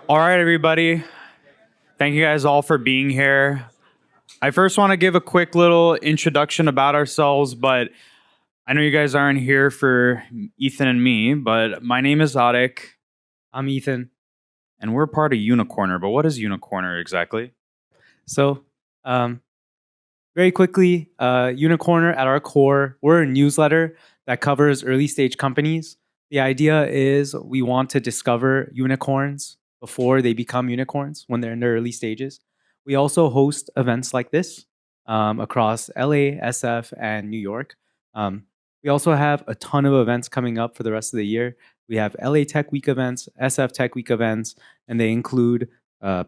All right, everybody. Thank you guys all for being here. I first want to give a quick little introduction about ourselves, but I know you guys aren't here for Ethan and me, but my name is Adek. I'm Ethan. And we're part of Unicorner. But what is Unicorner exactly? So, very quickly, Unicorner at our core, we're a newsletter that covers early stage companies. The idea is we want to discover unicorns before they become unicorns when they're in their early stages. We also host events like this across LA, SF, and New York. We also have a ton of events coming up for the rest of the year. We have LA Tech Week events, SF Tech Week events, and they include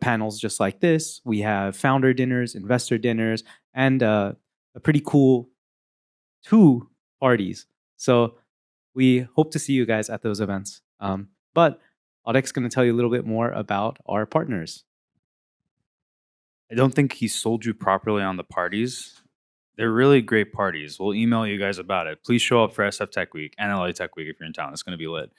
panels just like this. We have founder dinners, investor dinners, and a pretty cool 2 parties. So we hope to see you guys at those events. But Audek's going to tell you a little bit more about our partners. I don't think he sold you properly on the parties. They're really great parties. We'll email you guys about it. Please show up for SF Tech Week and LA Tech Week if you're in town. It's going to be lit.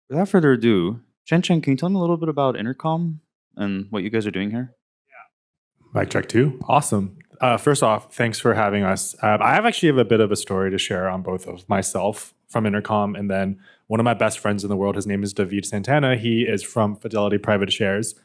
Without further ado, Chen, can you tell me a little bit about Intercom and what you guys are doing here? Mic check 2. Awesome. First off, thanks for having us. I actually have a bit of a story to share on both of myself from Intercom and then one of my best friends in the world. His name is David Santana. He is from Fidelity Private Shares.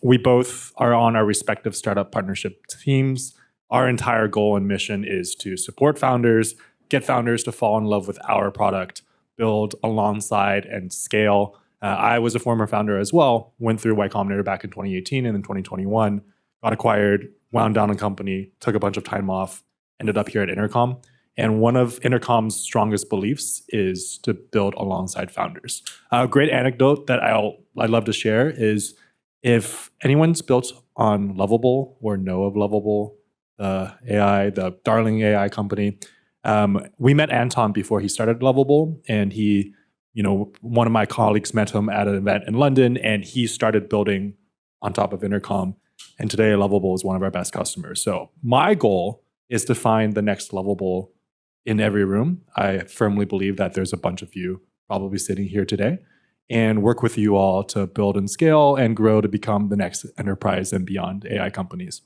We both are on our respective startup partnership teams. Our entire goal and mission is to support founders, get founders to fall in love with our product, build alongside and scale. I was a former founder as well, went through Y Combinator back in 2018 and then 2021, got acquired, wound down a company, took a bunch of time off, ended up here at Intercom. And one of Intercom's strongest beliefs is to build alongside founders. A great anecdote that I'd love to share is if anyone's built on Lovable or know of Lovable, the AI, the darling AI company, we met Anton before he started Lovable, and he, one of my colleagues met him at an event in London, and he started building on top of Intercom. And today, Lovable is one of our best customers. So my goal is to find the next Lovable in every room. I firmly believe that there's a bunch of you probably sitting here today, and work with you all to build and scale and grow to become the next enterprise and beyond AI companies.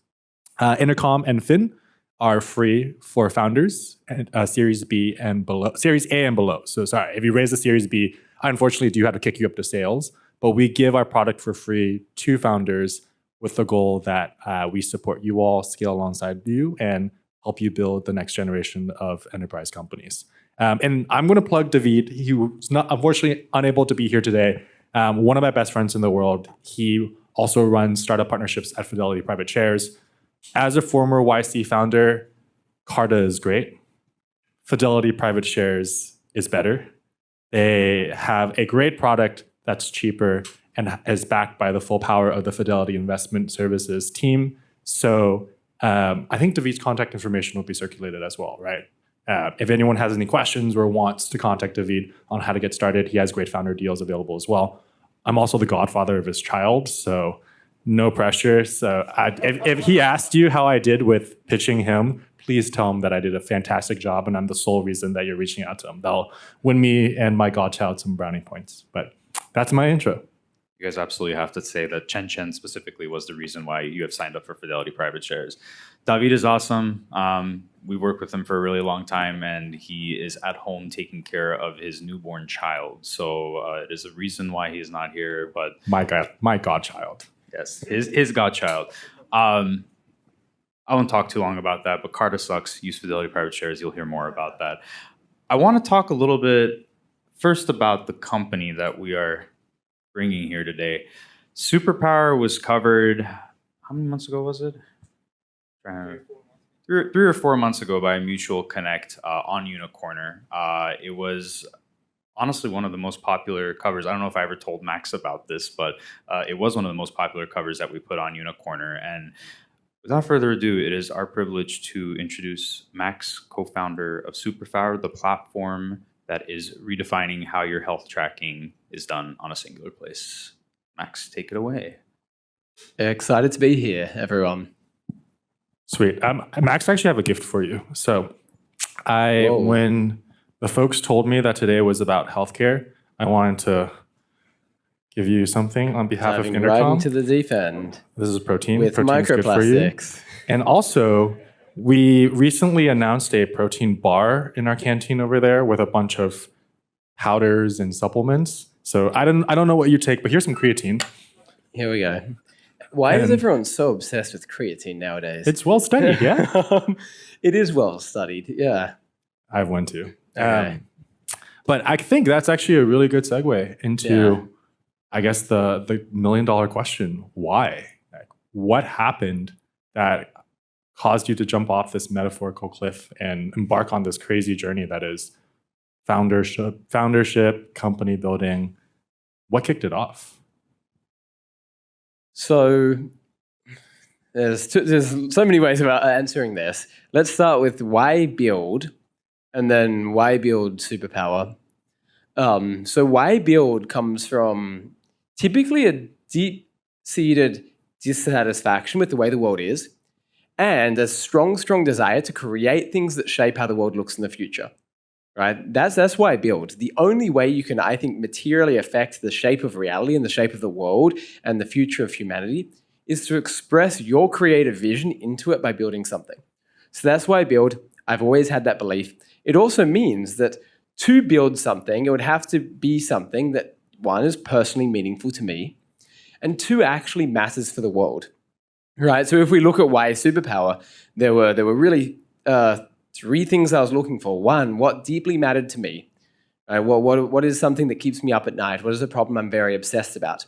Intercom and Fin are free for founders, Series B and below, Series A and below. So sorry, if you raise a Series B, I unfortunately do have to kick you up to sales, but we give our product for free to founders with the goal that we support you all, scale alongside you, and help you build the next generation of enterprise companies. And I'm going to plug David. He was not, unfortunately, unable to be here today. One of my best friends in the world. He also runs startup partnerships at Fidelity Private Shares. As a former YC founder, Carta is great. Fidelity Private Shares is better. They have a great product that's cheaper and is backed by the full power of the Fidelity Investment Services team. So I think David's contact information will be circulated as well, right? If anyone has any questions or wants to contact David on how to get started, he has great founder deals available as well. I'm also the godfather of his child, so no pressure. So if he asked you how I did with pitching him, please tell him that I did a fantastic job and I'm the sole reason that you're reaching out to him. That'll win me and my godchild some brownie points. But that's my intro. You guys absolutely have to say that Chen specifically was the reason why you have signed up for Fidelity Private Shares. David is awesome. We worked with him for a really long time, and he is at home taking care of his newborn child. So it is a reason why he's not here. But my godchild. Yes, his godchild. I won't talk too long about that, but Carta sucks. Use Fidelity Private Shares. You'll hear more about that. I want to talk a little bit first about the company that we are bringing here today. Superpower was covered, how many months ago was it? 3 or 4 months ago by Mutual Connect on Unicorner. It was honestly one of the most popular covers. I don't know if I ever told Max about this, but it was one of the most popular covers that we put on Unicorner. And without further ado, it is our privilege to introduce Max, co-founder of Superpower, the platform that is redefining how your health tracking is done on a singular place. Max, take it away. Excited to be here, everyone. Sweet. Max, I actually have a gift for you. So when the folks told me that today was about healthcare, I wanted to give you something on behalf of Diving right Intercom. into the deep end This is protein. with Protein's good for you. microplastics. And also, we recently announced a protein bar in our canteen over there with a bunch of powders and supplements. So I don't know what you take, but here's some creatine. Here we go. Why is And- everyone so obsessed with creatine nowadays? It's well studied, yeah. It is well studied, yeah. I have one too. Okay. But I think that's actually a really good segue into, Yeah. I guess, the $1 million question. Why? Like, what happened that caused you to jump off this metaphorical cliff and embark on this crazy journey that is foundership, company building? What kicked it off? So there's so many ways about answering this. Let's start with why build, and then why build Superpower. So why build comes from typically a deep-seated dissatisfaction with the way the world is, and a strong desire to create things that shape how the world looks in the future. Right? That's why I build. The only way you can, I think, materially affect the shape of reality and the shape of the world and the future of humanity is to express your creative vision into it by building something. So that's why I build. I've always had that belief. It also means that to build something, it would have to be something that, one, is personally meaningful to me, and two, actually matters for the world. Right? So if we look at why Superpower, there were really three things I was looking for. One, what deeply mattered to me? What is something that keeps me up at night? What is a problem I'm very obsessed about?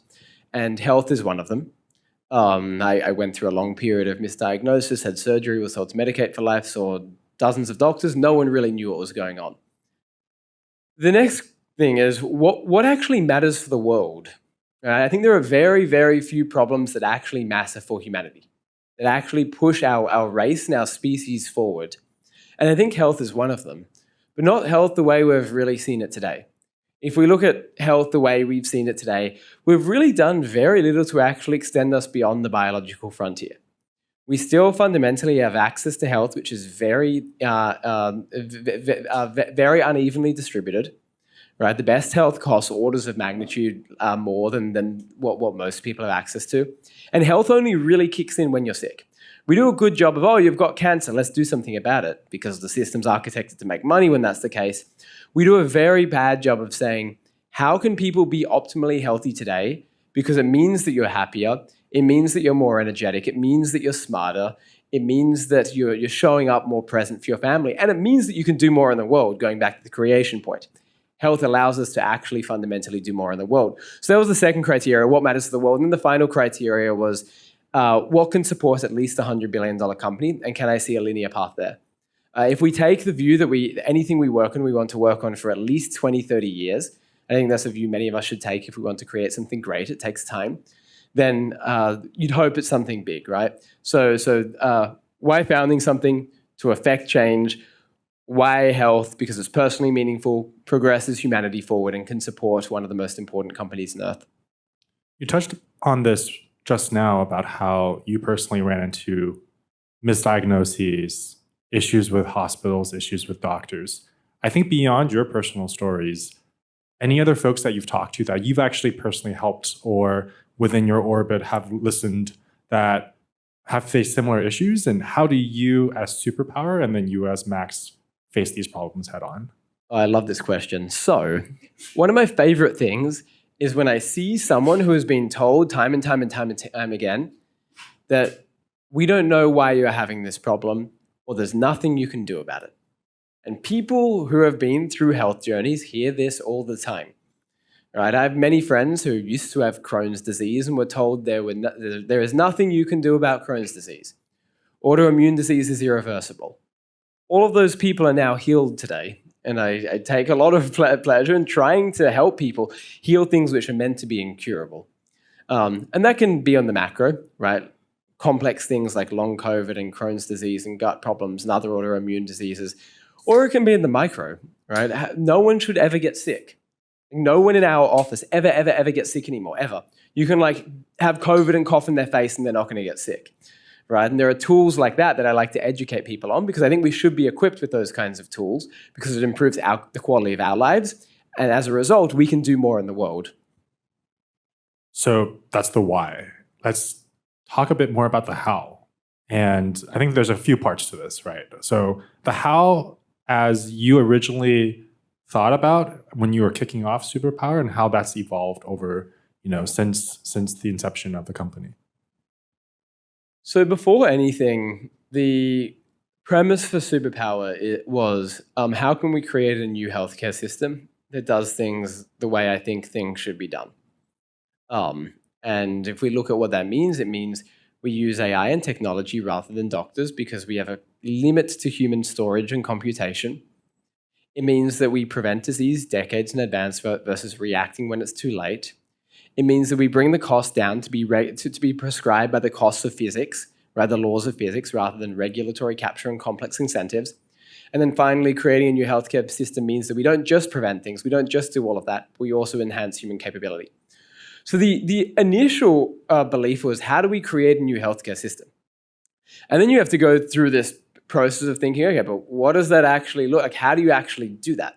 And health is one of them. I went through a long period of misdiagnosis, had surgery, was told to medicate for life, saw dozens of doctors. No one really knew what was going on. The next thing is what actually matters for the world? I think there are very, very few problems that actually matter for humanity, that actually push our race and our species forward. And I think health is one of them, but not health the way we've really seen it today. If we look at health the way we've seen it today, we've really done very little to actually extend us beyond the biological frontier. We still fundamentally have access to health, which is very unevenly distributed. Right, the best health costs orders of magnitude more than what most people have access to, and health only really kicks in when you're sick. We do a good job of, oh, you've got cancer, let's do something about it, because the system's architected to make money when that's the case. We do a very bad job of saying, how can people be optimally healthy today? Because it means that you're happier, it means that you're more energetic, it means that you're smarter, it means that you're showing up more present for your family, and it means that you can do more in the world, going back to the creation point. Health allows us to actually fundamentally do more in the world. So that was the second criteria, what matters to the world. And then the final criteria was, what can support at least a $100 billion company, and can I see a linear path there? If we take the view that anything we work on, we want to work on for at least 20, 30 years, I think that's a view many of us should take if we want to create something great, it takes time, then you'd hope it's something big, right? So why founding something? To affect change. Why health? Because it's personally meaningful, progresses humanity forward, and can support one of the most important companies on Earth. You touched on this just now about how you personally ran into misdiagnoses, issues with hospitals, issues with doctors. I think beyond your personal stories, any other folks that you've talked to that you've actually personally helped or within your orbit have listened that have faced similar issues? And how do you as Superpower and then you as Max face these problems head on? I love this question. So one of my favorite things is when I see someone who has been told time and time again that we don't know why you're having this problem or there's nothing you can do about it. And people who have been through health journeys hear this all the time. Right? I have many friends who used to have Crohn's disease and were told there is nothing you can do about Crohn's disease. Autoimmune disease is irreversible. All of those people are now healed today. And I take a lot of pleasure in trying to help people heal things which are meant to be incurable. And that can be on the macro, right? Complex things like long COVID and Crohn's disease and gut problems and other autoimmune diseases. Or it can be in the micro, right? No one should ever get sick. No one in our office ever gets sick anymore, ever. You can have COVID and cough in their face and they're not going to get sick. Right? And there are tools like that I like to educate people on because I think we should be equipped with those kinds of tools because it improves the quality of our lives. And as a result, we can do more in the world. So that's the why. Let's talk a bit more about the how. And I think there's a few parts to this, right? So the how, as you originally thought about when you were kicking off Superpower, and how that's evolved over, since the inception of the company. So before anything, the premise for Superpower was how can we create a new healthcare system that does things the way I think things should be done? And if we look at what that means, it means we use AI and technology rather than doctors because we have a limit to human storage and computation. It means that we prevent disease decades in advance versus reacting when it's too late. It means that we bring the cost down to be prescribed by the costs of physics, the laws of physics, rather than regulatory capture and complex incentives. And then finally, creating a new healthcare system means that we don't just prevent things, we don't just do all of that, but we also enhance human capability. So the initial belief was, how do we create a new healthcare system? And then you have to go through this process of thinking, okay, but what does that actually look like? How do you actually do that?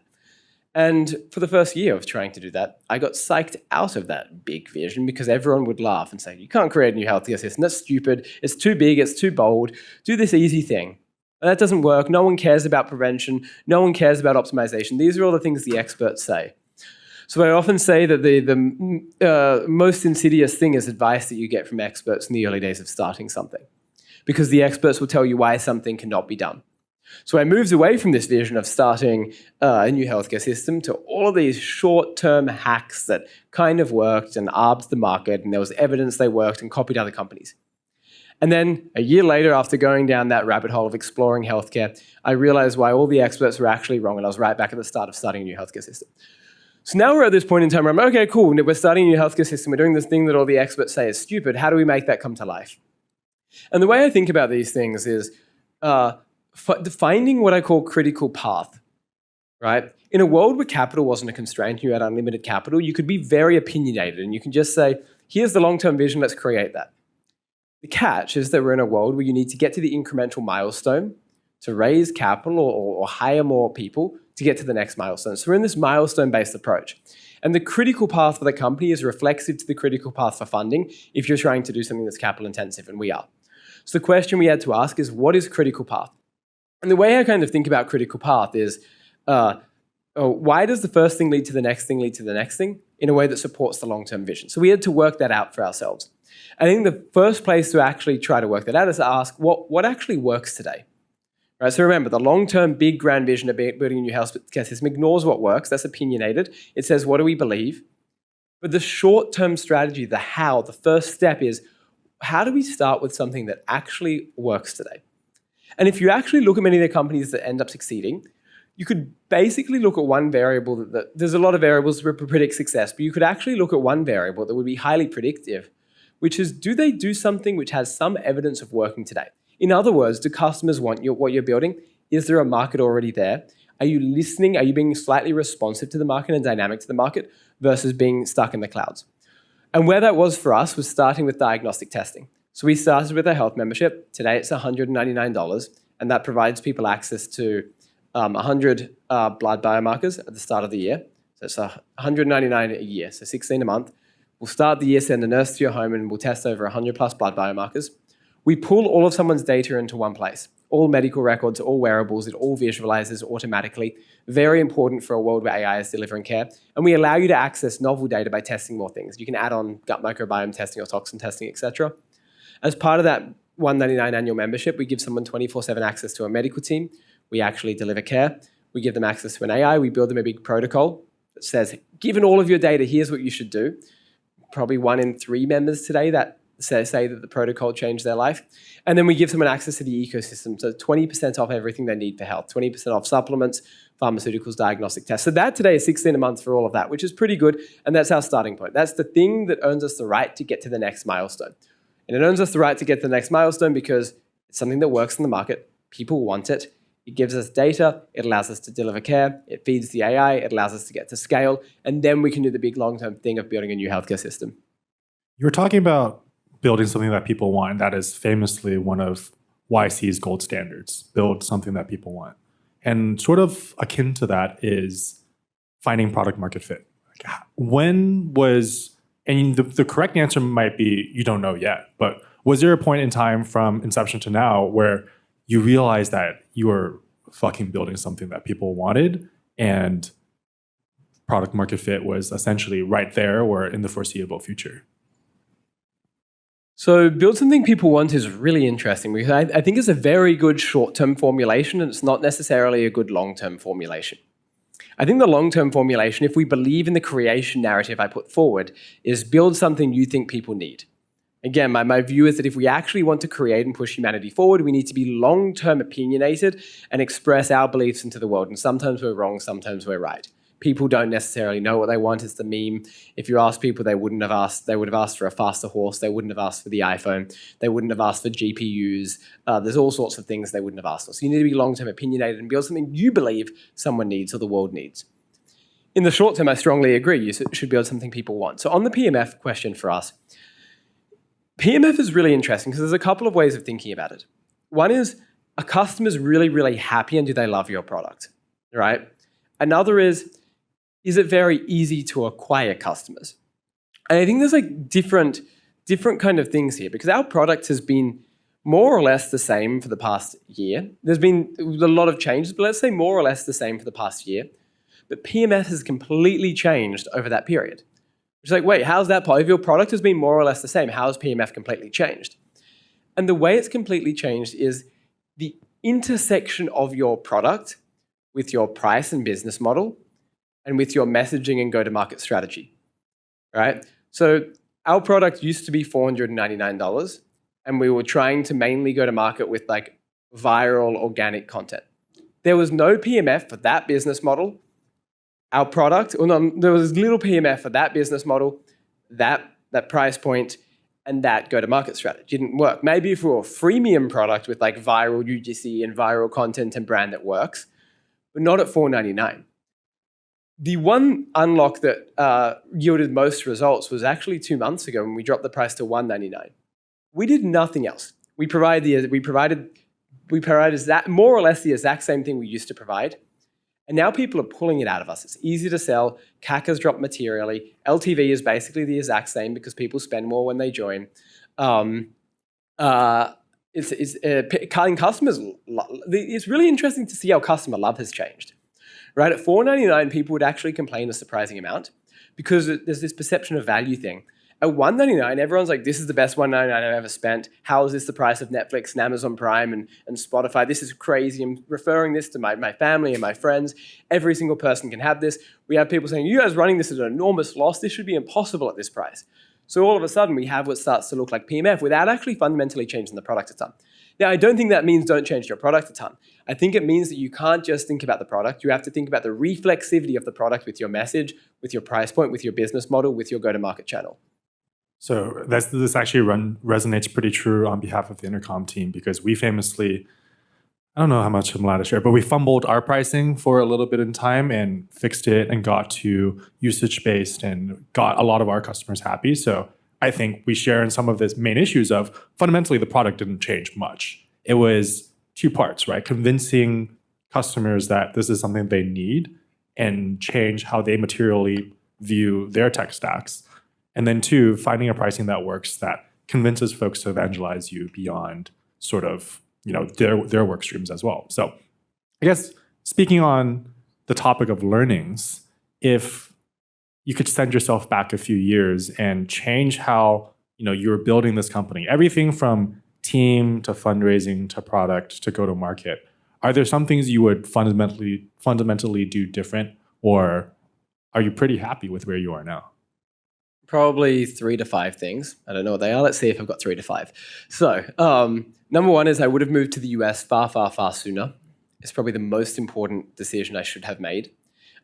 And for the first year of trying to do that, I got psyched out of that big vision because everyone would laugh and say, you can't create a new healthcare system. That's stupid. It's too big. It's too bold. Do this easy thing. And that doesn't work. No one cares about prevention. No one cares about optimization. These are all the things the experts say. So I often say that the most insidious thing is advice that you get from experts in the early days of starting something, because the experts will tell you why something cannot be done. So I moved away from this vision of starting a new healthcare system to all of these short-term hacks that kind of worked and arbed the market, and there was evidence they worked and copied other companies. And then a year later, after going down that rabbit hole of exploring healthcare, I realized why all the experts were actually wrong, and I was right back at the start of starting a new healthcare system. So now we're at this point in time where I'm, okay, cool, we're starting a new healthcare system, we're doing this thing that all the experts say is stupid, how do we make that come to life? And the way I think about these things is finding what I call critical path, right? In a world where capital wasn't a constraint, you had unlimited capital, you could be very opinionated and you can just say, here's the long-term vision, let's create that. The catch is that we're in a world where you need to get to the incremental milestone to raise capital or hire more people to get to the next milestone. So we're in this milestone-based approach. And the critical path for the company is reflexive to the critical path for funding if you're trying to do something that's capital intensive, and we are. So the question we had to ask is, what is critical path? And the way I kind of think about critical path is, why does the first thing lead to the next thing lead to the next thing in a way that supports the long-term vision? So we had to work that out for ourselves. I think the first place to actually try to work that out is to ask, what actually works today? Right, so remember, the long-term big grand vision of building a new healthcare system ignores what works. That's opinionated. It says, what do we believe? But the short-term strategy, the how, the first step is, how do we start with something that actually works today? And if you actually look at many of the companies that end up succeeding, you could basically look at one variable that there's a lot of variables to predict success, but you could actually look at one variable that would be highly predictive, which is, do they do something which has some evidence of working today? In other words, do customers want what you're building? Is there a market already there? Are you listening? Are you being slightly responsive to the market and dynamic to the market versus being stuck in the clouds? And where that was for us was starting with diagnostic testing. So we started with a health membership. Today it's $199, and that provides people access to 100 blood biomarkers at the start of the year. So it's $199 a year, so $16 a month. We'll start the year, send a nurse to your home, and we'll test over 100 plus blood biomarkers. We pull all of someone's data into one place. All medical records, all wearables, it all visualizes automatically. Very important for a world where AI is delivering care. And we allow you to access novel data by testing more things. You can add on gut microbiome testing or toxin testing, etc. As part of that $199 annual membership, we give someone 24/7 access to a medical team. We actually deliver care. We give them access to an AI. We build them a big protocol that says, given all of your data, here's what you should do. Probably 1 in 3 members today that say that the protocol changed their life. And then we give someone access to the ecosystem. So 20% off everything they need for health, 20% off supplements, pharmaceuticals, diagnostic tests. So that today is $16 a month for all of that, which is pretty good. And that's our starting point. That's the thing that earns us the right to get to the next milestone. And it earns us the right to get to the next milestone because it's something that works in the market. People want it. It gives us data. It allows us to deliver care. It feeds the AI. It allows us to get to scale. And then we can do the big long-term thing of building a new healthcare system. You were talking about building something that people want. That is famously one of YC's gold standards, build something that people want. And sort of akin to that is finding product market fit. When was And the correct answer might be you don't know yet. But was there a point in time from inception to now where you realized that you were fucking building something that people wanted and product market fit was essentially right there or in the foreseeable future? So build something people want is really interesting because I think it's a very good short-term formulation and it's not necessarily a good long-term formulation. I think the long-term formulation, if we believe in the creation narrative I put forward, is build something you think people need. Again, my view is that if we actually want to create and push humanity forward, we need to be long-term opinionated and express our beliefs into the world. And sometimes we're wrong, sometimes we're right. People don't necessarily know what they want. It's the meme. If you ask people, they would have asked for a faster horse. They wouldn't have asked for the iPhone. They wouldn't have asked for GPUs. There's all sorts of things they wouldn't have asked for. So you need to be long-term opinionated and build something you believe someone needs or the world needs. In the short term, I strongly agree. You should build something people want. So on the PMF question for us, PMF is really interesting because there's a couple of ways of thinking about it. One is a customer's really, really happy and do they love your product, right? Another is it very easy to acquire customers? And I think there's like different kind of things here because our product has been more or less the same for the past year. There's been a lot of changes, but let's say more or less the same for the past year. But PMF has completely changed over that period. It's like, wait, how's that possible? If your product has been more or less the same, how has PMF completely changed? And the way it's completely changed is the intersection of your product with your price and business model and with your messaging and go-to-market strategy, right? So our product used to be $499 and we were trying to mainly go to market with like viral organic content. There was no PMF for that business model. Our product, there was little PMF for that business model, that price point, and that go-to-market strategy. Didn't work. Maybe if we were a freemium product with like viral UGC and viral content and brand that works, but not at $499. The one unlock that yielded most results was actually 2 months ago when we dropped the price to $199. We did nothing else. We provided that more or less the exact same thing we used to provide. And now people are pulling it out of us. It's easy to sell. CAC has dropped materially. LTV is basically the exact same because people spend more when they join. Cutting customers. It's really interesting to see how customer love has changed. Right, at $499, people would actually complain a surprising amount because there's this perception of value thing. At $199, everyone's like, this is the best $199 I've ever spent. How is this the price of Netflix and Amazon Prime and Spotify? This is crazy. I'm referring this to my family and my friends. Every single person can have this. We have people saying, you guys running this at an enormous loss. This should be impossible at this price. So all of a sudden, we have what starts to look like PMF without actually fundamentally changing the product a ton. Now, I don't think that means don't change your product a ton. I think it means that you can't just think about the product. You have to think about the reflexivity of the product with your message, with your price point, with your business model, with your go-to-market channel. So this actually resonates pretty true on behalf of the Intercom team because we famously, I don't know how much I'm allowed to share, but we fumbled our pricing for a little bit in time and fixed it and got to usage-based and got a lot of our customers happy. So I think we share in some of the main issues of fundamentally the product didn't change much. It was 2 parts, right? Convincing customers that this is something they need and change how they materially view their tech stacks. And then 2, finding a pricing that works that convinces folks to evangelize you beyond sort of, their work streams as well. So I guess speaking on the topic of learnings, if you could send yourself back a few years and change how, you were building this company, everything from team to fundraising to product to go to market, are there some things you would fundamentally do different, or are you pretty happy with where you are now? Probably 3 to 5 things. I don't know what they are. Let's see if I've got 3 to 5. So number 1 is I would have moved to the US far, far, far sooner. It's probably the most important decision I should have made.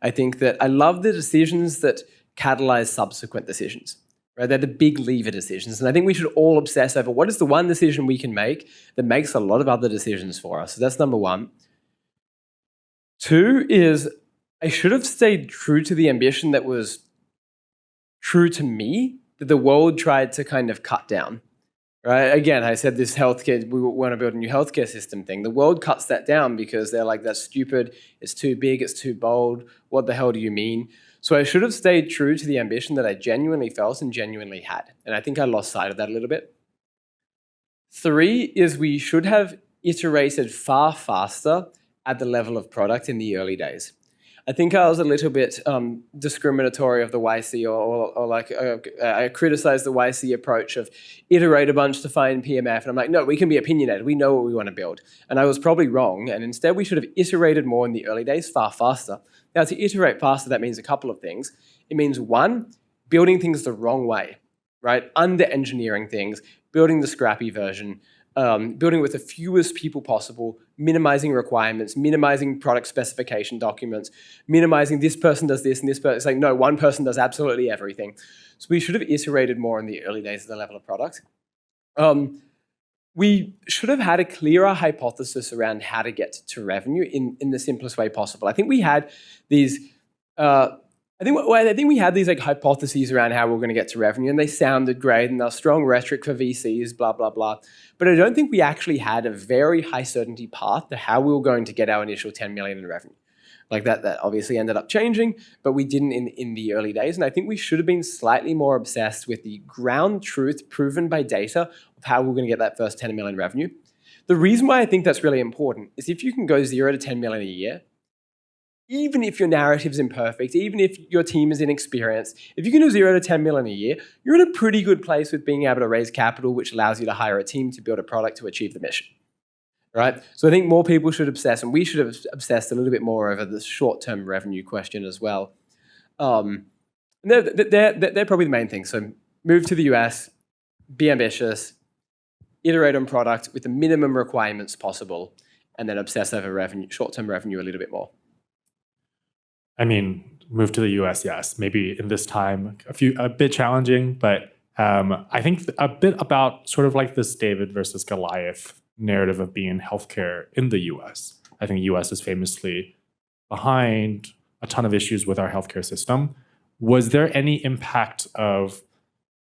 I think that I love the decisions that catalyze subsequent decisions. Right? They're the big lever decisions. And I think we should all obsess over what is the one decision we can make that makes a lot of other decisions for us. So that's number 1. 2 is I should have stayed true to the ambition that was true to me, that the world tried to kind of cut down. Right? Again, I said this healthcare, we want to build a new healthcare system thing. The world cuts that down because they're like, that's stupid, it's too big, it's too bold, what the hell do you mean? So I should have stayed true to the ambition that I genuinely felt and genuinely had. And I think I lost sight of that a little bit. 3 is we should have iterated far faster at the level of product in the early days. I think I was a little bit discriminatory of the YC, or like I criticized the YC approach of iterate a bunch to find PMF. And I'm like, no, we can be opinionated. We know what we want to build. And I was probably wrong. And instead, we should have iterated more in the early days, far faster. Now, to iterate faster, that means a couple of things. It means, 1, building things the wrong way, right? Under-engineering things, building the scrappy version, building with the fewest people possible, minimizing requirements, minimizing product specification documents, minimizing this person does this and this person. It's like, no, one person does absolutely everything. So we should have iterated more in the early days of the level of product. We should have had a clearer hypothesis around how to get to revenue in the simplest way possible. I think we had these I think we had these like hypotheses around how we're going to get to revenue, and they sounded great, and they're strong rhetoric for VCs, blah, blah, blah. But I don't think we actually had a very high certainty path to how we were going to get our initial 10 million in revenue. Like that obviously ended up changing, but we didn't in the early days. And I think we should have been slightly more obsessed with the ground truth proven by data of how we're going to get that first 10 million revenue. The reason why I think that's really important is if you can go 0 to 10 million a year, even if your narrative's imperfect, even if your team is inexperienced, if you can do 0 to 10 million a year, you're in a pretty good place with being able to raise capital, which allows you to hire a team to build a product to achieve the mission, right? So I think more people should obsess, and we should have obsessed a little bit more over the short-term revenue question as well. They're probably the main things. So move to the US, be ambitious, iterate on product with the minimum requirements possible, and then obsess over revenue, short-term revenue a little bit more. I mean, move to the US, yes. Maybe in this time, a bit challenging, but I think a bit about sort of like this David versus Goliath narrative of being in healthcare in the US. I think US is famously behind a ton of issues with our healthcare system. Was there any impact of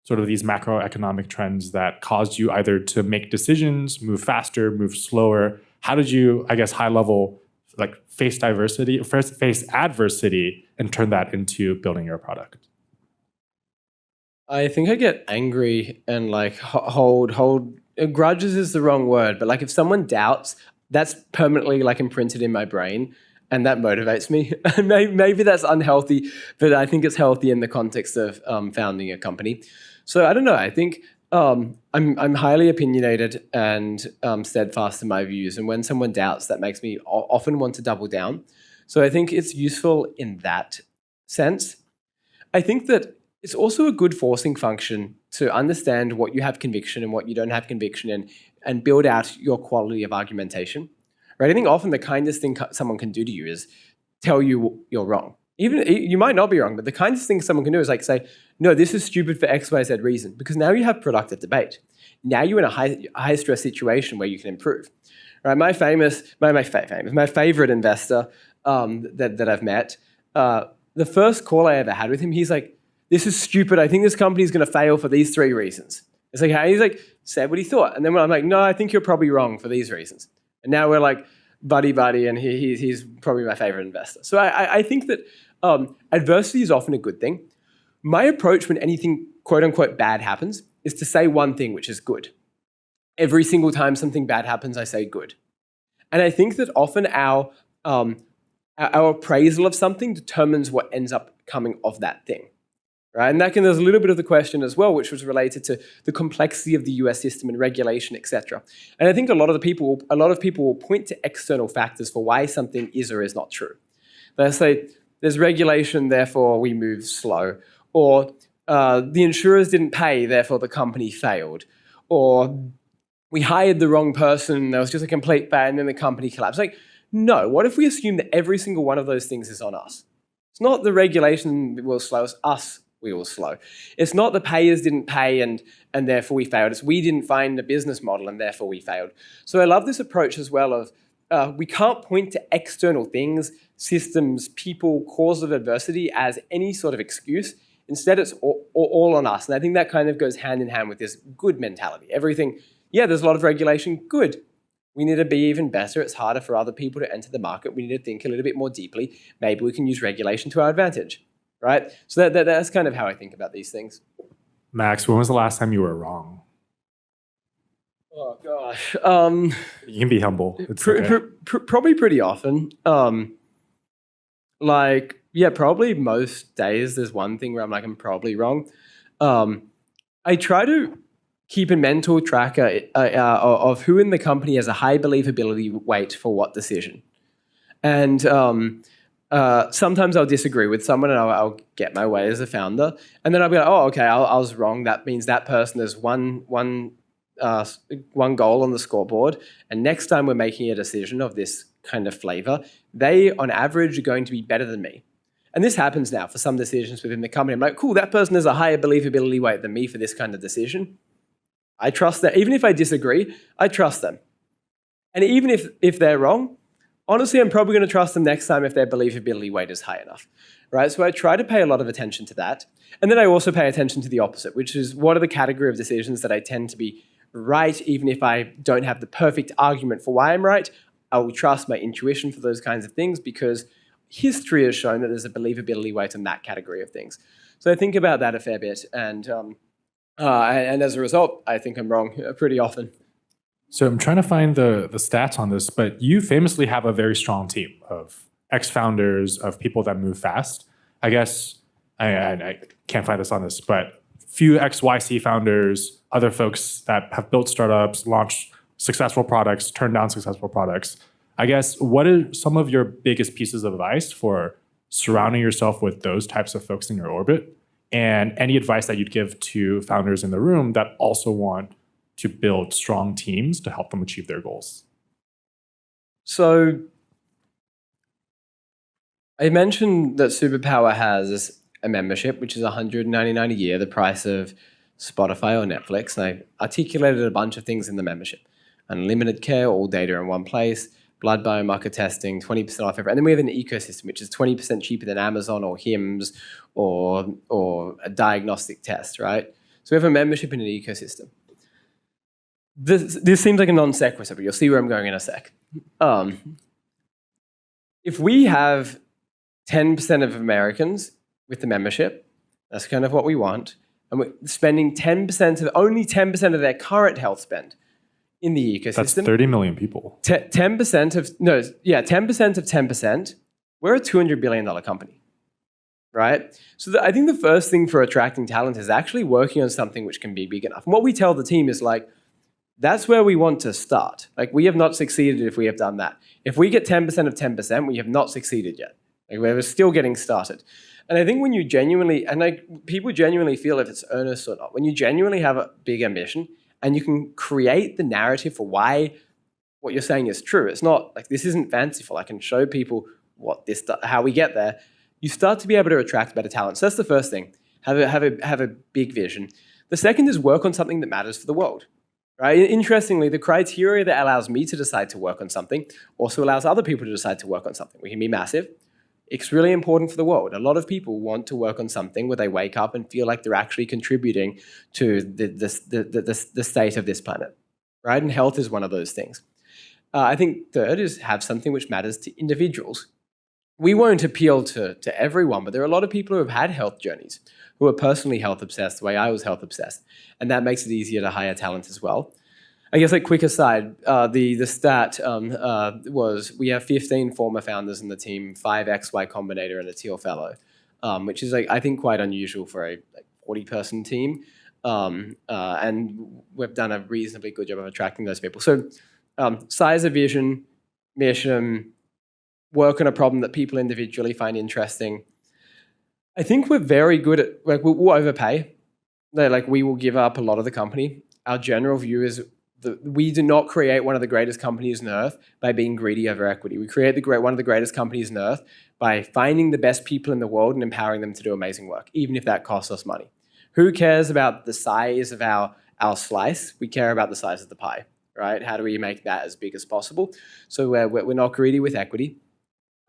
sort of these macroeconomic trends that caused you either to make decisions, move faster, move slower? How did you, I guess, high level, like face adversity and turn that into building your product? I think I get angry and like hold grudges is the wrong word, but like if someone doubts, that's permanently like imprinted in my brain, and that motivates me. Maybe that's unhealthy, but I think it's healthy in the context of founding a company. So I don't know. I think I'm highly opinionated and steadfast in my views, and when someone doubts, that makes me often want to double down. So I think it's useful in that sense. I think that it's also a good forcing function to understand what you have conviction and what you don't have conviction in, and build out your quality of argumentation. Right? I think often the kindest thing someone can do to you is tell you you're wrong. Even you might not be wrong, but the kindest thing someone can do is like say, no, this is stupid for X, Y, Z reason, because now you have productive debate. Now you're in a high stress situation where you can improve. Right? My favorite investor that I've met, the first call I ever had with him, he's like, this is stupid. I think this company is going to fail for these 3 reasons. It's like, hey, he's like, said what he thought. And then I'm like, no, I think you're probably wrong for these reasons. And now we're like buddy, and he's probably my favorite investor. So I think that adversity is often a good thing. My approach when anything quote unquote bad happens is to say one thing, which is good. Every single time something bad happens, I say good. And I think that often our appraisal of something determines what ends up coming of that thing. Right? And there's a little bit of the question as well, which was related to the complexity of the US system and regulation, etc. And I think a lot of people will point to external factors for why something is or is not true. They'll say, there's regulation, therefore we move slow. Or the insurers didn't pay, therefore the company failed. Or we hired the wrong person, there was just a complete bad, and then the company collapsed. Like, no, what if we assume that every single one of those things is on us? It's not the regulation that will slow us, we will slow. It's not the payers didn't pay and therefore we failed. It's we didn't find a business model and therefore we failed. So I love this approach as well of we can't point to external things, systems, people, cause of adversity as any sort of excuse. Instead, it's all on us. And I think that kind of goes hand in hand with this good mentality. Everything, yeah, there's a lot of regulation, good. We need to be even better. It's harder for other people to enter the market. We need to think a little bit more deeply. Maybe we can use regulation to our advantage, right? So that's kind of how I think about these things. Max, when was the last time you were wrong? Oh, gosh. You can be humble. It's Probably pretty often. Probably most days there's one thing where I'm probably wrong. I try to keep a mental tracker of who in the company has a high believability weight for what decision. And sometimes I'll disagree with someone and I'll get my way as a founder. And then I'll be like, oh, okay, I was wrong. That means that person has one goal on the scoreboard. And next time we're making a decision of this kind of flavor, they on average are going to be better than me. And this happens now for some decisions within the company. I'm like, cool, that person has a higher believability weight than me for this kind of decision. I trust that. Even if I disagree, I trust them. And even if they're wrong, honestly, I'm probably going to trust them next time if their believability weight is high enough, right? So I try to pay a lot of attention to that. And then I also pay attention to the opposite, which is what are the category of decisions that I tend to be right, even if I don't have the perfect argument for why I'm right. I will trust my intuition for those kinds of things because history has shown that there's a believability weight in that category of things. So I think about that a fair bit. And as a result, I think I'm wrong pretty often. So I'm trying to find the stats on this, but you famously have a very strong team of ex-founders, of people that move fast. I guess, I can't find this on this, but few ex-YC founders, other folks that have built startups, launched successful products, turned down successful products. I guess, what are some of your biggest pieces of advice for surrounding yourself with those types of folks in your orbit? And any advice that you'd give to founders in the room that also want to build strong teams to help them achieve their goals? So I mentioned that Superpower has a membership, which is $199 a year, the price of Spotify or Netflix. And I articulated a bunch of things in the membership. Unlimited care, all data in one place, blood biomarker testing, 20% off everything. And then we have an ecosystem, which is 20% cheaper than Amazon or Hims or a diagnostic test, right? So we have a membership in an ecosystem. This seems like a non sequitur, but you'll see where I'm going in a sec. If we have 10% of Americans with the membership, that's kind of what we want, and we're spending only 10% of their current health spend in the ecosystem. That's 30 million people. 10% of 10%, we're a $200 billion company, right? So I think the first thing for attracting talent is actually working on something which can be big enough. And what we tell the team is that's where we want to start. We have not succeeded if we have done that. If we get 10% of 10%, we have not succeeded yet. We're still getting started. And I think when you genuinely, people genuinely feel if it's earnest or not, when you genuinely have a big ambition and you can create the narrative for why what you're saying is true, it's not this isn't fanciful. I can show people how we get there. You start to be able to attract better talent. So that's the first thing. Have a big vision. The second is work on something that matters for the world. Right? Interestingly, the criteria that allows me to decide to work on something also allows other people to decide to work on something. We can be massive. It's really important for the world. A lot of people want to work on something where they wake up and feel like they're actually contributing to the state of this planet. Right? And health is one of those things. I think third is have something which matters to individuals. We won't appeal to everyone, but there are a lot of people who have had health journeys, who are personally health obsessed the way I was health obsessed. And that makes it easier to hire talent as well. I guess quick aside, the stat was we have 15 former founders in the team, 5 XY Combinator and a Teal Fellow, which is I think quite unusual for a 40-person team. And we've done a reasonably good job of attracting those people. So size of vision, mission, work on a problem that people individually find interesting. I think we're very good at, we'll overpay. We will give up a lot of the company. Our general view is that we do not create one of the greatest companies on earth by being greedy over equity. We create one of the greatest companies on earth by finding the best people in the world and empowering them to do amazing work, even if that costs us money. Who cares about the size of our slice? We care about the size of the pie, right? How do we make that as big as possible? So we're not greedy with equity.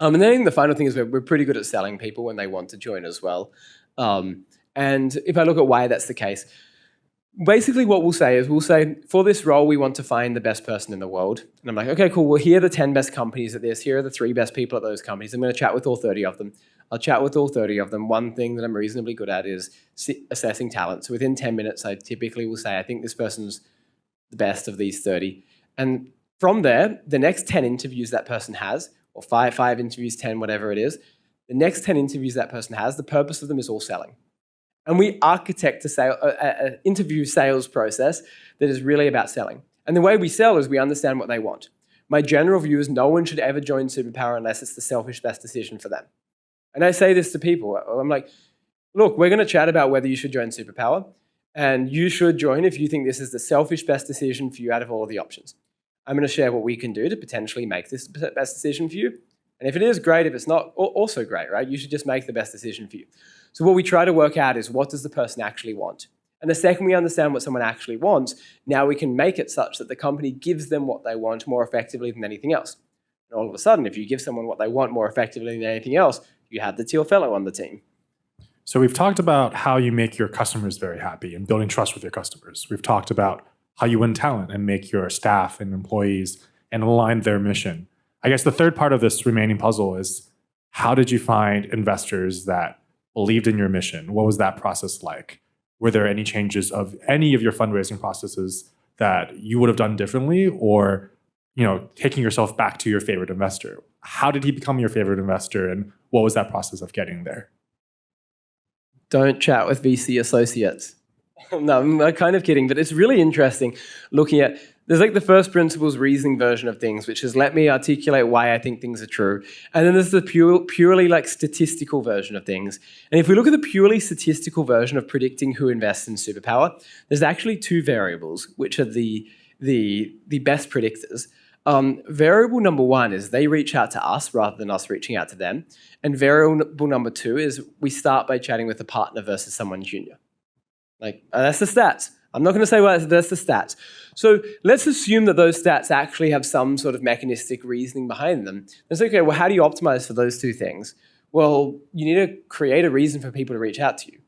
And then the final thing is we're pretty good at selling people when they want to join as well. And And if I look at why that's the case, basically what we'll say is for this role, we want to find the best person in the world. And I'm like, okay, cool. Well, here are the 10 best companies at this. Here are the 3 best people at those companies. I'm going to chat with all 30 of them. I'll chat with all 30 of them. One thing that I'm reasonably good at is assessing talent. So within 10 minutes, I typically will say, I think this person's the best of these 30. And from there, the next 10 interviews that person has, or five interviews, 10, whatever it is, the next 10 interviews that person has, the purpose of them is all selling. And we architect an interview sales process that is really about selling. And the way we sell is we understand what they want. My general view is no one should ever join Superpower unless it's the selfish best decision for them. And I say this to people. I'm like, look, we're going to chat about whether you should join Superpower. And you should join if you think this is the selfish best decision for you out of all of the options. I'm going to share what we can do to potentially make this the best decision for you. And if it is, great. If it's not, also great, right? You should just make the best decision for you. So what we try to work out is what does the person actually want? And the second we understand what someone actually wants, now we can make it such that the company gives them what they want more effectively than anything else. And all of a sudden, if you give someone what they want more effectively than anything else, you have the teal fellow on the team. So we've talked about how you make your customers very happy and building trust with your customers. We've talked about how you win talent and make your staff and employees and align their mission. I guess the third part of this remaining puzzle is how did you find investors that believed in your mission? What was that process like? Were there any changes of any of your fundraising processes that you would have done differently, or taking yourself back to your favorite investor? How did he become your favorite investor, and what was that process of getting there? Don't chat with VC associates. No, I'm kind of kidding, but it's really interesting looking at, there's like the first principles reasoning version of things, which is let me articulate why I think things are true. And then there's the purely like statistical version of things. And if we look at the purely statistical version of predicting who invests in Superpower, there's actually 2 variables, which are the best predictors. Variable number 1 is they reach out to us rather than us reaching out to them. And variable number 2 is we start by chatting with a partner versus someone junior. Like, that's the stats. I'm not going to say that's the stats. So let's assume that those stats actually have some sort of mechanistic reasoning behind them. It's okay, well, how do you optimize for those 2 things? Well, you need to create a reason for people to reach out to you.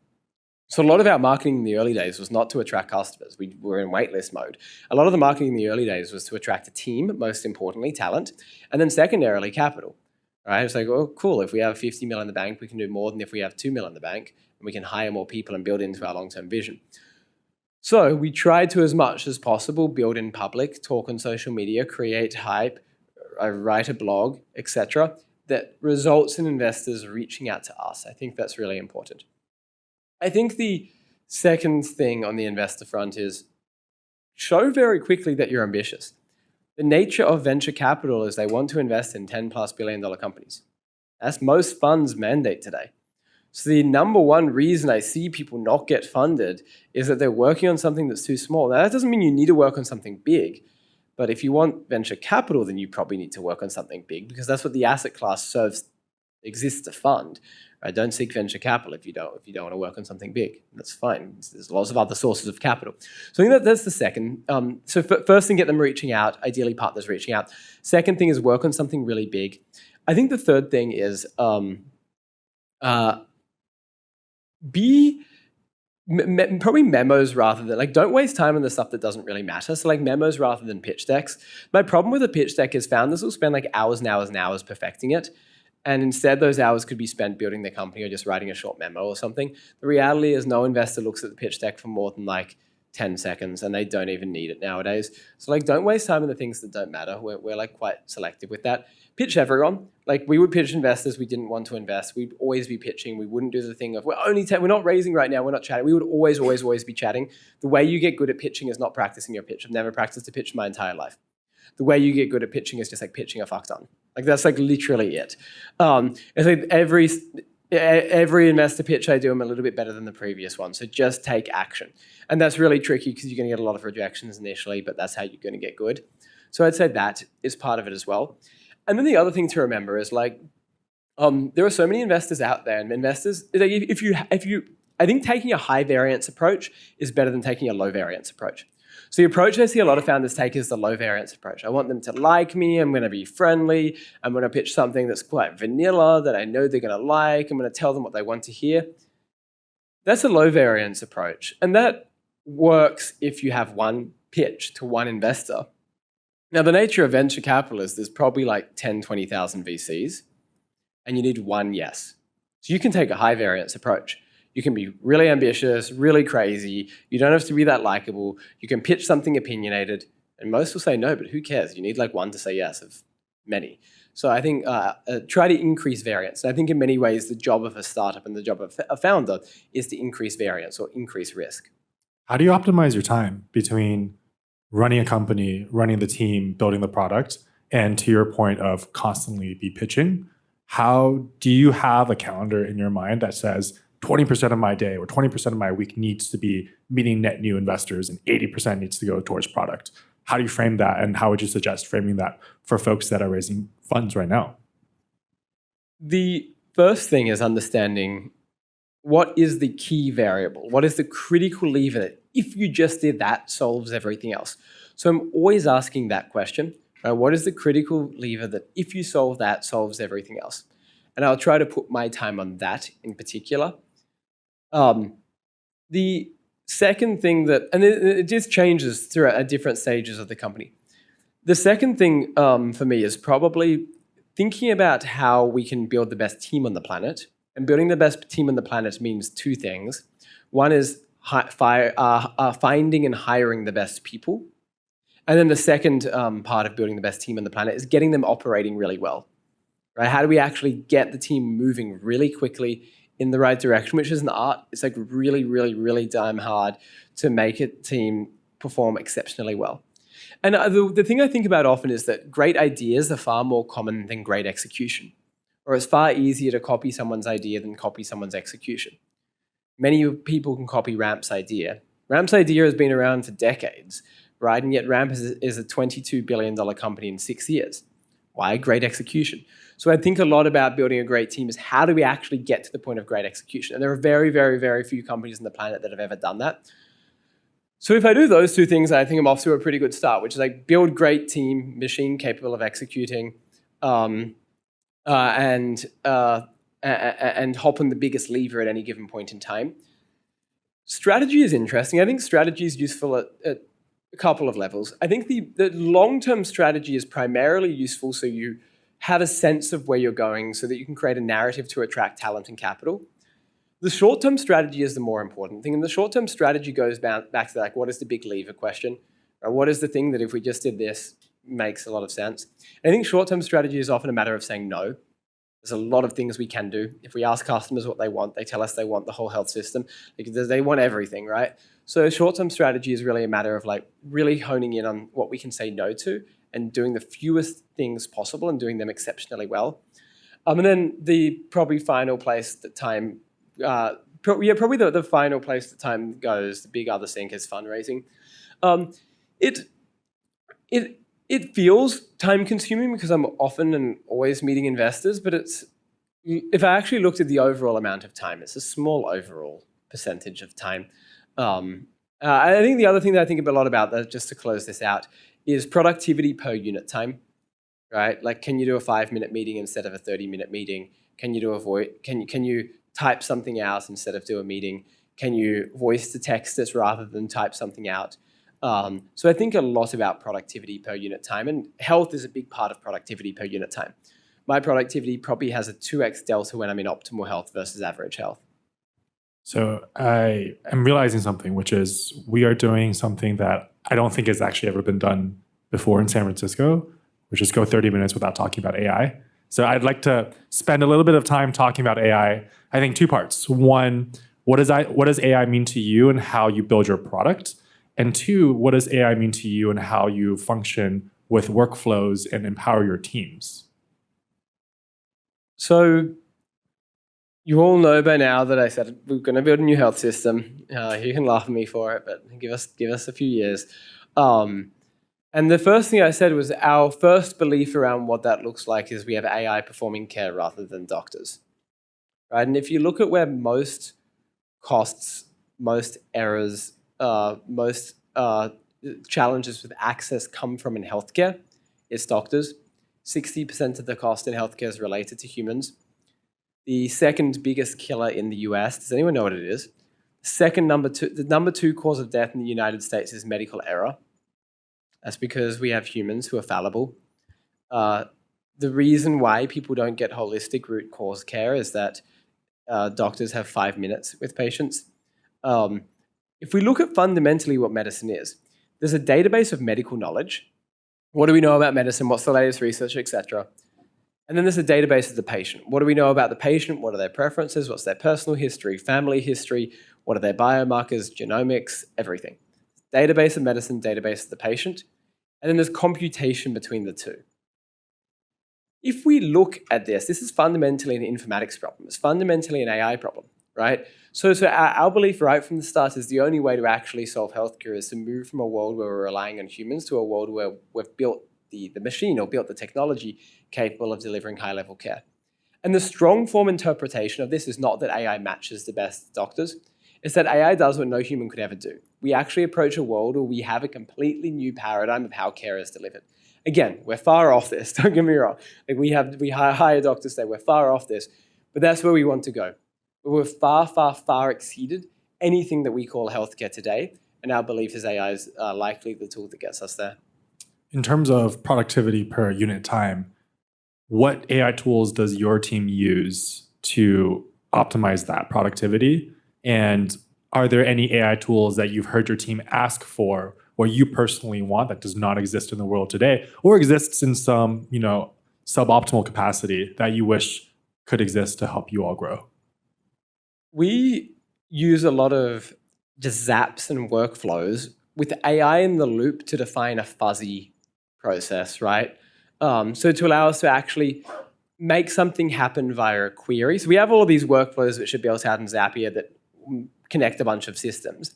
So a lot of our marketing in the early days was not to attract customers. We were in waitlist mode. A lot of the marketing in the early days was to attract a team, most importantly, talent, and then secondarily, capital. Right? It's like, oh, cool. If we have 50 mil in the bank, we can do more than if we have 2 mil in the bank, and we can hire more people and build into our long-term vision. So we tried to, as much as possible, build in public, talk on social media, create hype, write a blog, etc., that results in investors reaching out to us. I think that's really important. I think the second thing on the investor front is show very quickly that you're ambitious. The nature of venture capital is they want to invest in $10+ billion companies. That's most funds' mandate today. So the number one reason I see people not get funded is that they're working on something that's too small. Now, that doesn't mean you need to work on something big, but if you want venture capital, then you probably need to work on something big because that's what the asset class exists to fund. Right? Don't seek venture capital if you don't want to work on something big. That's fine. There's lots of other sources of capital. So I think that's the second. So first thing, get them reaching out, ideally partners reaching out. Second thing is work on something really big. I think the third thing is probably memos rather than, don't waste time on the stuff that doesn't really matter. So memos rather than pitch decks. My problem with a pitch deck is founders will spend hours and hours and hours perfecting it. And instead, those hours could be spent building their company or just writing a short memo or something. The reality is no investor looks at the pitch deck for more than 10 seconds, and they don't even need it nowadays. So don't waste time on the things that don't matter. We're quite selective with that. Pitch everyone. We would pitch investors we didn't want to invest. We'd always be pitching. We wouldn't do the thing of we're not raising right now. We're not chatting. We would always be chatting. The way you get good at pitching is not practicing your pitch. I've never practiced a pitch in my entire life. The way you get good at pitching is just pitching a fuck ton. That's literally it. It's every investor pitch I do, I'm a little bit better than the previous one. So just take action. And that's really tricky because you're going to get a lot of rejections initially, but that's how you're going to get good. So I'd say that is part of it as well. And then the other thing to remember is there are so many investors out there, and investors, I think taking a high variance approach is better than taking a low variance approach. So the approach I see a lot of founders take is the low variance approach. I want them to like me. I'm going to be friendly. I'm going to pitch something that's quite vanilla that I know they're going to like. I'm going to tell them what they want to hear. That's a low variance approach. And that works if you have one pitch to one investor. Now, the nature of venture capital is there's probably like 10, 20,000 VCs, and you need one yes. So you can take a high variance approach. You can be really ambitious, really crazy. You don't have to be that likable. You can pitch something opinionated, and most will say no, but who cares? You need like one to say yes of many. So I think try to increase variance. And I think in many ways, the job of a startup and the job of a founder is to increase variance or increase risk. How do you optimize your time between running a company, running the team, building the product, and to your point of constantly be pitching? How do you have a calendar in your mind that says 20% of my day or 20% of my week needs to be meeting net new investors and 80% needs to go towards product? How do you frame that, and how would you suggest framing that for folks that are raising funds right now? The first thing is understanding what is the key variable? What is the critical lever that if you just did that solves everything else? So I'm always asking that question. What is the critical lever that if you solve that solves everything else? And I'll try to put my time on that in particular. The second thing that, and it just changes throughout different stages of the company. The second thing for me is probably thinking about how we can build the best team on the planet. And building the best team on the planet means two things. One is finding and hiring the best people. And then the second part of building the best team on the planet is getting them operating really well. Right? How do we actually get the team moving really quickly in the right direction, which is an art. It's like really, really, really damn hard to make a team perform exceptionally well. And the thing I think about often is that great ideas are far more common than great execution, or it's far easier to copy someone's idea than copy someone's execution. Many people can copy Ramp's idea. Ramp's idea has been around for decades, right? And yet Ramp is a $22 billion company in 6 years. Why? Great execution. So I think a lot about building a great team is how do we actually get to the point of great execution? And there are very, very, very few companies on the planet that have ever done that. So if I do those two things, I think I'm off to a pretty good start, which is like build great team, machine capable of executing, and hop on the biggest lever at any given point in time. Strategy is interesting. I think strategy is useful at a couple of levels. I think the long-term strategy is primarily useful so you have a sense of where you're going so that you can create a narrative to attract talent and capital. The short-term strategy is the more important thing, and the short-term strategy goes back to like, what is the big lever question? Or what is the thing that if we just did this makes a lot of sense? And I think short-term strategy is often a matter of saying no. There's a lot of things we can do. If we ask customers what they want, they tell us they want the whole health system. They want everything, right? So short-term strategy is really a matter of like really honing in on what we can say no to and doing the fewest things possible and doing them exceptionally well. And then the probably final place that time, probably the final place that time goes, the big other sink is fundraising. It feels time consuming because I'm often and always meeting investors, but if I actually looked at the overall amount of time, it's a small overall percentage of time. I think the other thing that I think a lot about, just to close this out, is productivity per unit time, right? Like, can you do a 5-minute meeting instead of a 30-minute meeting? Can you type something out instead of do a meeting? Can you voice to text this rather than type something out? So I think a lot about productivity per unit time, and health is a big part of productivity per unit time. My productivity probably has a 2x delta when I'm in optimal health versus average health. So I am realizing something, which is we are doing something that I don't think has actually ever been done before in San Francisco, which is go 30 minutes without talking about AI. So I'd like to spend a little bit of time talking about AI. I think 2 parts. One, what does AI mean to you and how you build your product? And 2, what does AI mean to you and how you function with workflows and empower your teams? So you all know by now that I said we're going to build a new health system. You can laugh at me for it, but give us a few years. And the first thing I said was our first belief around what that looks like is we have AI performing care rather than doctors. Right? And if you look at where most costs, most errors, most challenges with access come from in healthcare, it's doctors. 60% of the cost in healthcare is related to humans. The second biggest killer in the US, does anyone know what it is? The number two cause of death in the United States is medical error. That's because we have humans who are fallible. The reason why people don't get holistic root cause care is that doctors have 5 minutes with patients. If we look at fundamentally what medicine is, there's a database of medical knowledge. What do we know about medicine? What's the latest research, etc. And then there's a database of the patient. What do we know about the patient? What are their preferences? What's their personal history, family history? What are their biomarkers, genomics, everything. Database of medicine, database of the patient. And then there's computation between the two. If we look at this is fundamentally an informatics problem. It's fundamentally an AI problem, right? So our belief right from the start is the only way to actually solve healthcare is to move from a world where we're relying on humans to a world where we've built the machine or built the technology capable of delivering high-level care. And the strong form interpretation of this is not that AI matches the best doctors. It's that AI does what no human could ever do. We actually approach a world where we have a completely new paradigm of how care is delivered. Again, we're far off this, don't get me wrong. Like we hire doctors say we're far off this, but that's where we want to go. But we've far, far, far exceeded anything that we call healthcare today, and our belief is AI is likely the tool that gets us there. In terms of productivity per unit time, what AI tools does your team use to optimize that productivity? And are there any AI tools that you've heard your team ask for or you personally want that does not exist in the world today or exists in some, suboptimal capacity that you wish could exist to help you all grow? We use a lot of just zaps and workflows with AI in the loop to define a fuzzy process, right? So to allow us to actually make something happen via a query. So we have all of these workflows which should be built out in Zapier that connect a bunch of systems.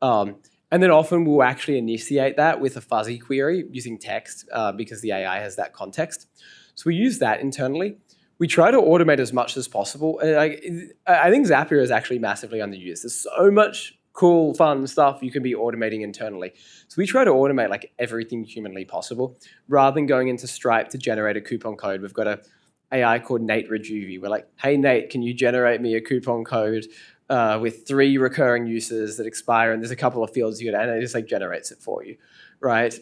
And then often we'll actually initiate that with a fuzzy query using text because the AI has that context. So we use that internally. We try to automate as much as possible. I think Zapier is actually massively underused. There's so much cool, fun stuff you can be automating internally. So we try to automate like everything humanly possible. Rather than going into Stripe to generate a coupon code, we've got an AI called Nate Rejuvi. We're like, hey, Nate, can you generate me a coupon code with 3 recurring uses that expire? And there's a couple of fields you and it just like generates it for you, right?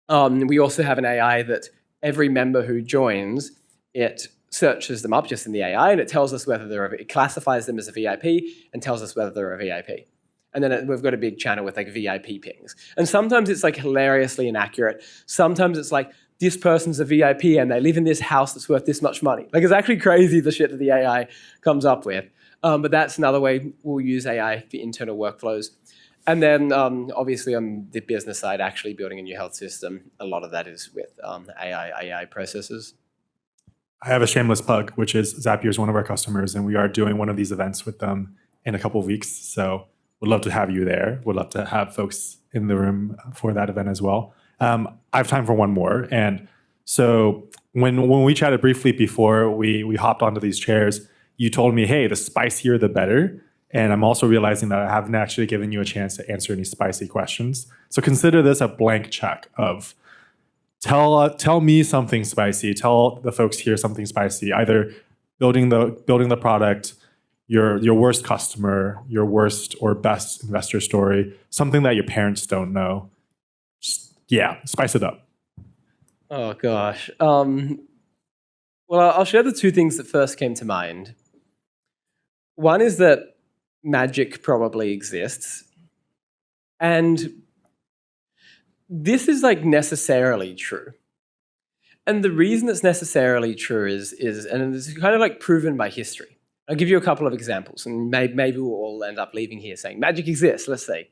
We also have an AI that every member who joins, it searches them up just in the AI and it tells us whether it classifies them as a VIP and tells us whether they're a VIP. And then we've got a big channel with like VIP pings. And sometimes it's like hilariously inaccurate. Sometimes it's like, this person's a VIP and they live in this house that's worth this much money. Like it's actually crazy the shit that the AI comes up with. But that's another way we'll use AI for internal workflows. And then obviously on the business side, actually building a new health system, a lot of that is with AI processes. I have a shameless plug, which is Zapier is one of our customers, and we are doing one of these events with them in a couple of weeks. So would love to have you there. Would love to have folks in the room for that event as well. I have time for one more. And so when we chatted briefly before we hopped onto these chairs, you told me, hey, the spicier, the better. And I'm also realizing that I haven't actually given you a chance to answer any spicy questions. So consider this a blank check of tell me something spicy. Tell the folks here something spicy, either building the product, your worst customer, your worst or best investor story, something that your parents don't know. Yeah, spice it up. Oh, gosh. Well, I'll share the 2 things that first came to mind. One is that magic probably exists. And this is like necessarily true. And the reason it's necessarily true is and it's kind of like proven by history. I'll give you a couple of examples, and maybe we'll all end up leaving here saying magic exists, let's see.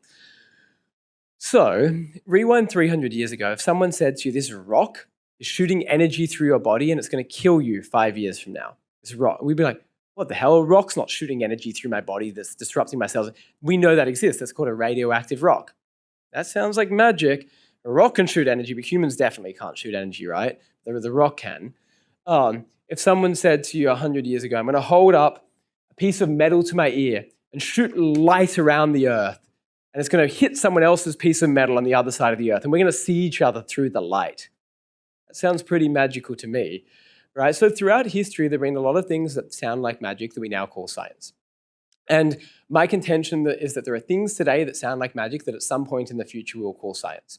So, rewind 300 years ago, if someone said to you, this rock is shooting energy through your body and it's going to kill you 5 years from now, this rock, we'd be like, what the hell? A rock's not shooting energy through my body that's disrupting my cells. We know that exists. That's called a radioactive rock. That sounds like magic. A rock can shoot energy, but humans definitely can't shoot energy, right? The rock can. If someone said to you 100 years ago, I'm going to hold up a piece of metal to my ear and shoot light around the earth, and it's going to hit someone else's piece of metal on the other side of the earth, and we're going to see each other through the light. That sounds pretty magical to me, right? So throughout history, there have been a lot of things that sound like magic that we now call science. And my contention is that there are things today that sound like magic that at some point in the future we'll call science.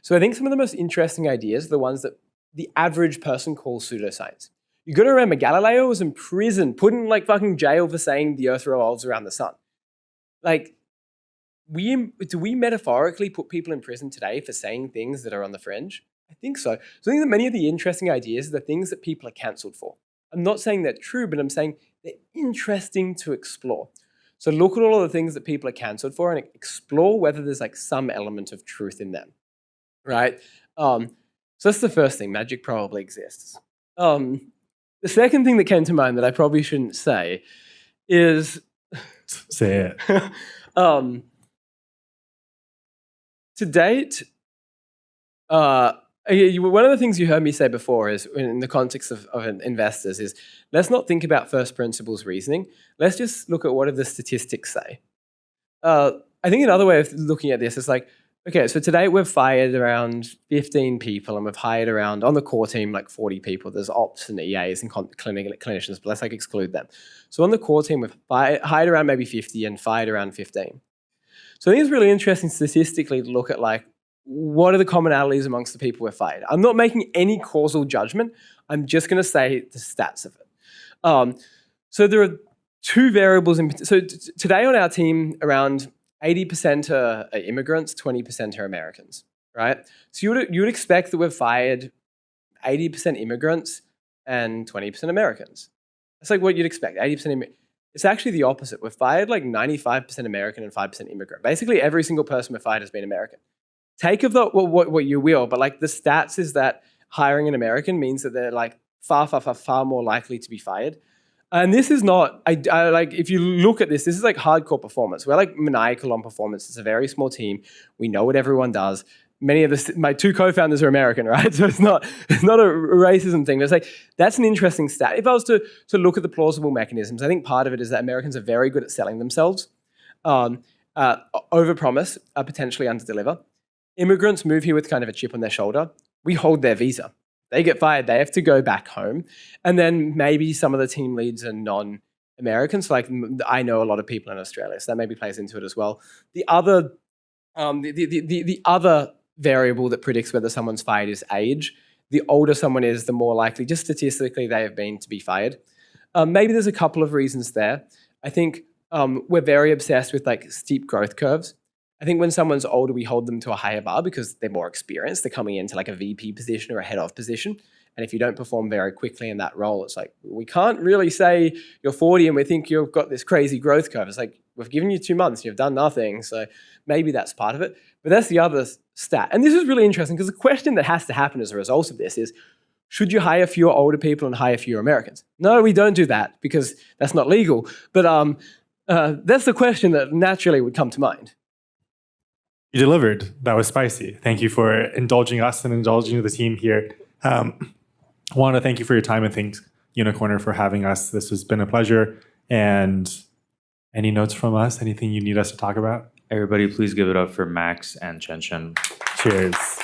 So I think some of the most interesting ideas are the ones that the average person calls pseudoscience. You got to remember, Galileo was in prison, put in like fucking jail for saying the earth revolves around the sun. Like, do we metaphorically put people in prison today for saying things that are on the fringe? I think so. So I think that many of the interesting ideas are the things that people are cancelled for. I'm not saying they're true, but I'm saying they're interesting to explore. So look at all of the things that people are cancelled for and explore whether there's like some element of truth in them, right? So that's the first thing. Magic probably exists. The second thing that came to mind that I probably shouldn't say is Say it. To date, one of the things you heard me say before is, in the context of investors, is let's not think about first principles reasoning. Let's just look at what do the statistics say. I think another way of looking at this is like, okay, so today we've fired around 15 people and we've hired around, on the core team, like 40 people. There's ops and EAs and clinicians, but let's like exclude them. So on the core team, we've hired around maybe 50 and fired around 15. So I think it's really interesting statistically to look at like, what are the commonalities amongst the people we've fired? I'm not making any causal judgment. I'm just going to say the stats of it. So there are two variables. So today on our team, around 80% are immigrants, 20% are Americans, right? So you would expect that we've fired 80% immigrants and 20% Americans. That's like what you'd expect, 80% It's actually the opposite. We've fired like 95% American and 5% immigrant. Basically, every single person we've fired has been American. Take of what you will, but like the stats is that hiring an American means that they're like far more likely to be fired. And this is not, I like, if you look at this is like hardcore performance. We're like maniacal on performance. It's a very small team. We know what everyone does. Many of my two co-founders are American, right? So it's not a racism thing. It's like, that's an interesting stat. If I was to look at the plausible mechanisms, I think part of it is that Americans are very good at selling themselves, overpromise, potentially underdeliver. Immigrants move here with kind of a chip on their shoulder. We hold their visa. They get fired. They have to go back home. And then maybe some of the team leads are non-Americans. So like, I know a lot of people in Australia, so that maybe plays into it as well. The other variable that predicts whether someone's fired is age. The older someone is, the more likely, just statistically, they have been to be fired. Maybe there's a couple of reasons there. I think we're very obsessed with like steep growth curves. I think when someone's older, we hold them to a higher bar because they're more experienced. They're coming into like a VP position or a head of position. And if you don't perform very quickly in that role, it's like, we can't really say you're 40 and we think you've got this crazy growth curve. It's like, we've given you 2 months, you've done nothing. So maybe that's part of it. But that's the other stat. And this is really interesting because the question that has to happen as a result of this is, should you hire fewer older people and hire fewer Americans? No, we don't do that because that's not legal. But that's the question that naturally would come to mind. You delivered. That was spicy. Thank you for indulging us and indulging the team here. I want to thank you for your time and thanks Unicorner for having us. This has been a pleasure. And any notes from us? Anything you need us to talk about? Everybody, please give it up for Max and Chen Chen. Cheers.